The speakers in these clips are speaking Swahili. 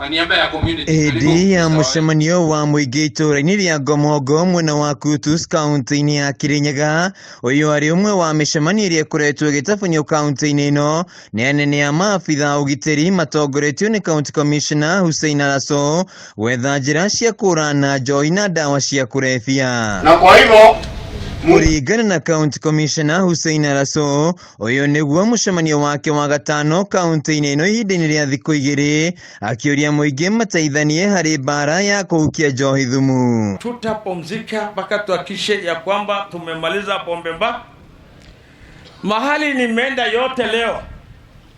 Hĩndĩ ya mũcemanio wa mũingĩ itũũra-inĩ rĩa Ngomongo mwena wa Kutus kaunti-inĩ ya Kirinyaga, ũyũ arĩ ũmwe wa mĩcemanio ĩrĩa ĩkoretwo ĩgĩtabanio kaunti-inĩ ĩno nĩ anene a maabitha ũgitĩri matongoretio nĩ County Commissioner Hussein Araso gwetha njĩra cia kũhũrana njohi na ndawa cia kũrebia. Na kwa hivyo kũringana na County Commissioner Hussein Araso, ũyũ nĩguo mũcemanio wake wa gatano kaunti-inĩ ĩno ihinda-inĩ rĩa thikũ igĩrĩ, akĩũria mũingĩ mateithanie harĩ Mbaara ya kũhukia njohi thumu. Tutapumzika mpaka tuhakikishe ya kwamba tumemaliza pombe mbaya. Mahali nimeenda yote leo,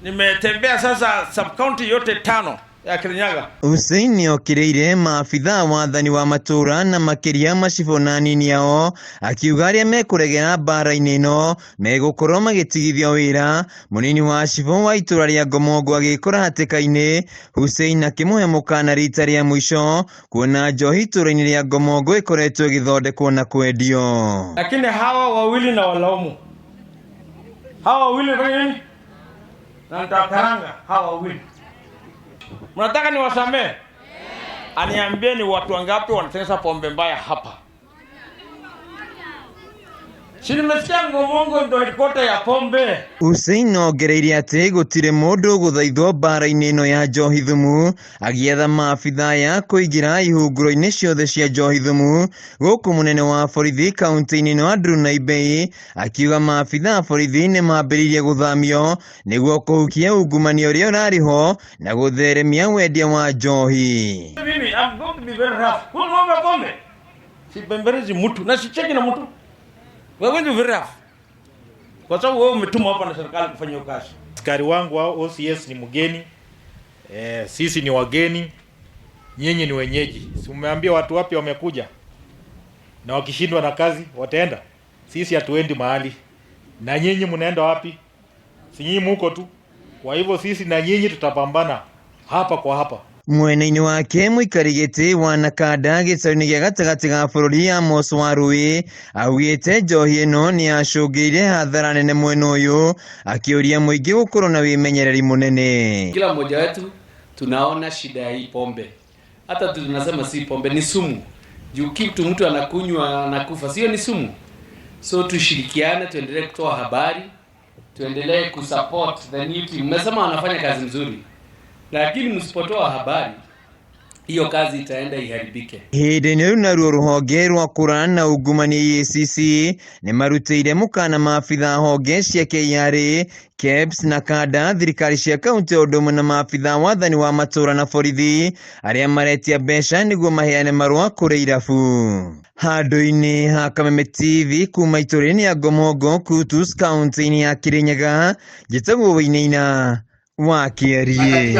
nimetembea sasa sub-county yote 5 ya Kirinyaga. Hussein nĩokĩrĩire maabitha wathani wa matura na makĩria Macibu na anini ao, akiuga arĩa mekũregera Mbaara-inĩ ĩno megũkorwo magĩtigithio wĩra. Mũnini wa Macibu wa itũra rĩa Ngomongo agĩkora hatĩka-inĩ, Hussein akĩmũhe mukana rita rĩa mũico kuona njohi itũra-inĩ rĩa Ngomongo ĩkoretwo ĩgĩthondekwo na kwendio. Lakini hawa wawili na walaumu, hawa wawili nini na nitakaranga hawa wawili. Mnataka niwasamee? Aniambie ni watu wangapi wanatengeneza pombe mbaya hapa? Si nimesikia Ngomongo ndio headquarter ya pombe. Hussein ongereire atĩ gũtirĩ mũndũ gũthaithwo Mbaara-inĩ ĩno ya njohi thumu, agĩetha maabitha ya kũingĩra ihunguro-inĩ ciothe cia njohi thumu gũkũ mũnene wa borithi kaunti-inĩ ĩno Andrew Naibei akiuga maabitha a borithi nĩ mambĩrĩirie gũthamio nĩguo kũhukia ungumania ũrĩa ũrarĩ ho na gũtheremia wendia wa njohi. Mimi I'm going to be very rough. Kuna pombe. Sibembelezi mtu na sicheki na mtu. Wewe ndio very rough. Kwa sababu wewe umetumwa hapa na serikali kufanya kazi. Askari wangu wa OCS ni mgeni. Sisi ni wageni. Nyinyi ni wenyeji. Si umeambia watu wapi wamekuja? Na wakishindwa na kazi wataenda. Sisi hatuendi mahali. Na nyinyi mnaenda wapi? Si nyinyi mko tu. Kwa hivyo sisi na nyinyi tutapambana hapa kwa hapa. Mwena-inĩ wake mũikari gĩtĩ wa Nakanda gĩcaũ-inĩ gĩa gatagatĩ ga bũrũri Amos Warũĩ augĩte njohi ĩno nĩ yacũngĩire hathara nene mwena ũyũ, akĩũria mũingĩ gũkorwo na wĩmenyereri mũnene. Kila mmoja wetu tunaona shida ya hii pombe, hata tunasema si pombe ni sumu. Juu kitu mtu anakunywa anakufa, sio ni sumu. So tushirikiane, tuendelee kutoa habari, tuendelee kusupport the new team. Mnasema wanafanya kazi nzuri, lakini msipotoa habari hiyo kazi itaenda iharibike. Hĩndĩ-inĩ rĩu naruo rũhonge rwa kũrana na ungumania EACC nĩ marutĩire mũkana maabitha honge cia KRA, KEBS na kada thirikari cia kaunti ũndũ ũmwe na maabitha wathani wa matura na borithi arĩa maretia mbeca nĩguo maheane marũa kũrĩ irabu. Handũ-inĩ ha Kameme TV kuma itũra-inĩ ya Ngomongo Kutus kaunti-inĩ ya Kirinyaga, njĩtagwo Wĩinaina wa Kĩarie.